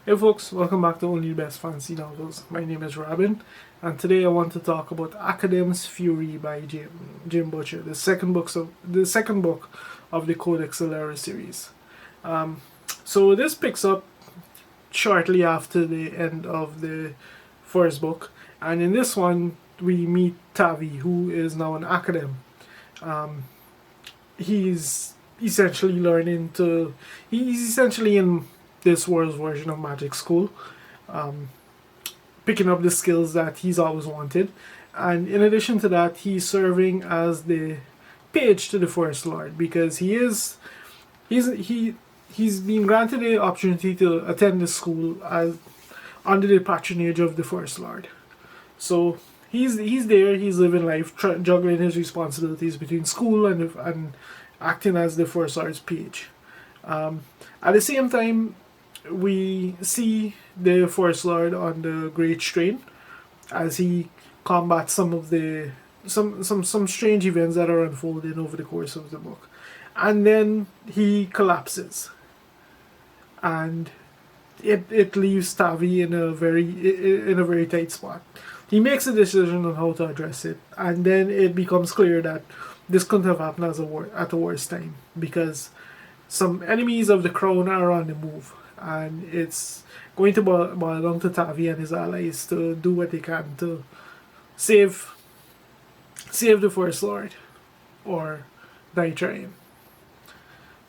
Hey folks, welcome back to Only the Best Fantasy Novels. My name is Robin, and today I want to talk about Academ's Fury by Jim Butcher, the second book of the Codex Alera series. So this picks up shortly after the end of the first book, and in this one we meet Tavi, who is now an Academ. He's essentially learning to. He's essentially in this world's version of magic school, um, picking up the skills that he's always wanted, and in addition to that, he's serving as the page to the First Lord because he's been granted the opportunity to attend the school as under the patronage of the First Lord. So he's there. He's living life, juggling his responsibilities between school and acting as the First Lord's page. At the same time, we see the First Lord on the Great Strain as he combats some of the some strange events that are unfolding over the course of the book, and then he collapses, and it leaves Tavi in a very tight spot. He makes a decision on how to address it, and then it becomes clear that this couldn't have happened at the worst time because some enemies of the crown are on the move, and it's going to boil down to Tavi and his allies to do what they can to save the First Lord, or die trying.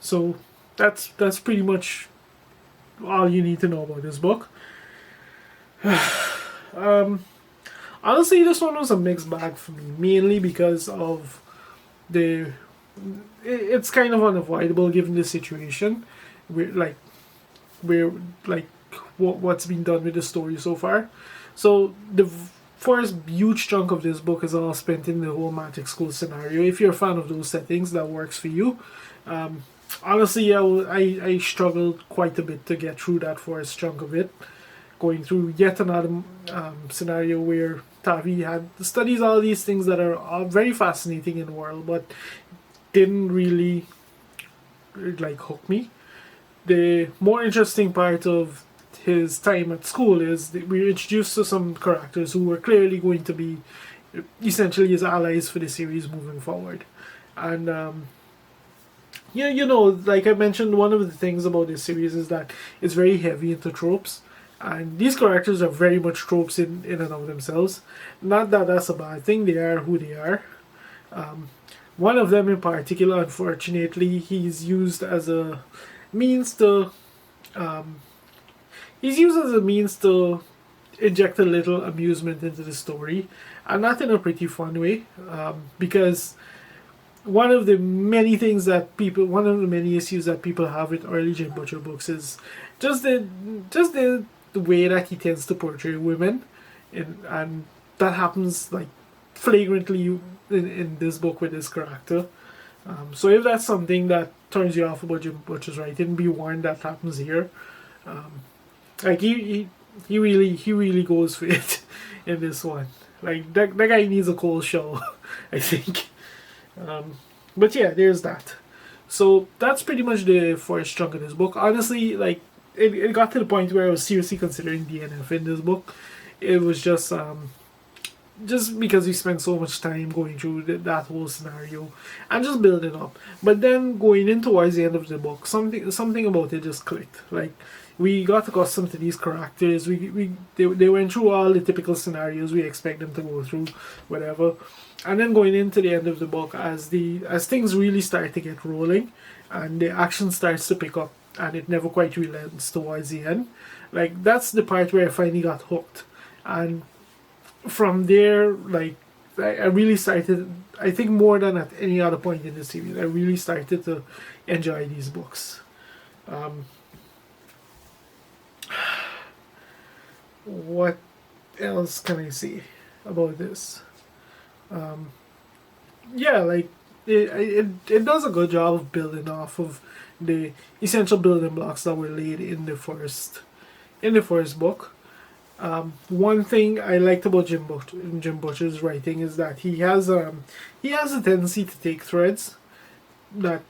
So that's pretty much all you need to know about this book. Honestly, this one was a mixed bag for me, mainly because of the. It's kind of unavoidable given the situation, where like what's been done with the story so far. So the first huge chunk of this book is all spent in the whole magic school scenario. If you're a fan of those settings, that works for you. Honestly, I struggled quite a bit to get through that first chunk of it, going through yet another scenario where Tavi had studies all these things that are all very fascinating in the world, but didn't really like hook me. The more interesting part of his time at school is that we're introduced to some characters who are clearly going to be essentially his allies for the series moving forward. And yeah, like I mentioned, one of the things about this series is that it's very heavy into tropes. And these characters are very much tropes in and of themselves. Not that that's a bad thing, they are who they are. One of them in particular, unfortunately, he's used as a means to inject a little amusement into the story, and not in a pretty fun way, because one of the many issues that people have with early Jim Butcher books is just the way that he tends to portray women, and that happens like flagrantly in this book with this character. So if that's something that turns you off about Jim Butcher's writing, be warned that happens here. Like he really goes for it in this one. Like that guy needs a cold shower, I think. But yeah, there's that. So that's pretty much the first chunk of this book. Honestly, like it got to the point where I was seriously considering DNF in this book. It was just because we spent so much time going through that whole scenario and just building up. But then going in towards the end of the book, something about it just clicked. Like we got accustomed to these characters. They went through all the typical scenarios we expect them to go through, whatever. And then going into the end of the book, as things really start to get rolling, and the action starts to pick up, and it never quite relents towards the end. Like that's the part where I finally got hooked, and from there, like I really started. I think more than at any other point in the series, I really started to enjoy these books. What else can I say about this? Yeah, like it does a good job of building off of the essential building blocks that were laid in the first book. One thing I liked about Jim Butcher's writing is that he has a tendency to take threads that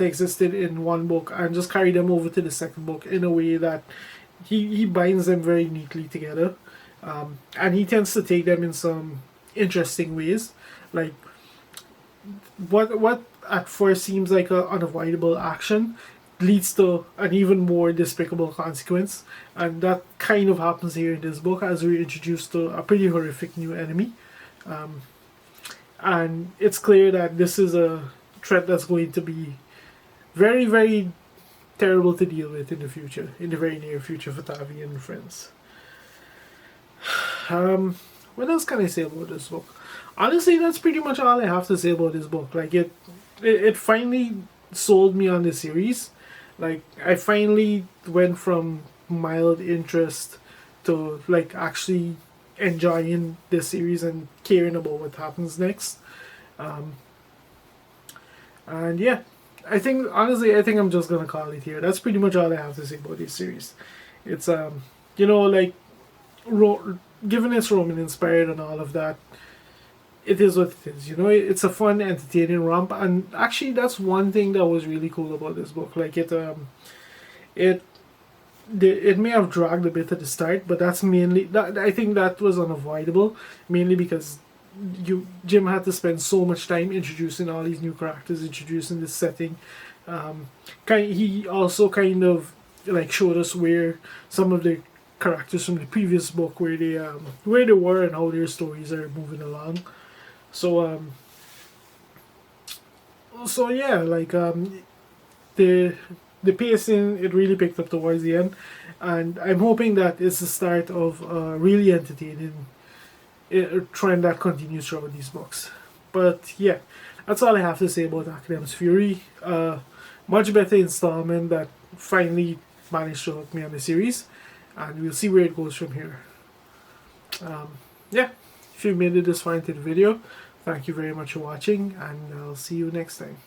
existed in one book and just carry them over to the second book in a way that he binds them very neatly together, and he tends to take them in some interesting ways, like what at first seems like an unavoidable action leads to an even more despicable consequence, and that kind of happens here in this book as we're introduced to a pretty horrific new enemy, and it's clear that this is a threat that's going to be very, very terrible to deal with in the future, in the very near future for Tavi and friends. What else can I say about this book? Honestly, that's pretty much all I have to say about this book. Like it finally sold me on the series. Like I finally went from mild interest to like actually enjoying this series and caring about what happens next. And yeah, I think honestly, I think I'm just gonna call it here. That's pretty much all I have to say about this series. It's like given it's Roman inspired and all of that, it is what it is. It's a fun, entertaining romp, and actually that's one thing that was really cool about this book. Like it may have dragged a bit at the start, but that's mainly that I think that was unavoidable, mainly because Jim had to spend so much time introducing all these new characters, introducing this setting. He also kind of like showed us where some of the characters from the previous book where they were and how their stories are moving along. So yeah, like the pacing, it really picked up towards the end, and I'm hoping that it's the start of a really entertaining trend that continues throughout these books. But yeah, that's all I have to say about Academ's Fury. Much better installment that finally managed to hook me on the series, and we'll see where it goes from here. Yeah, if you made it this far into the video, thank you very much for watching, and I'll see you next time.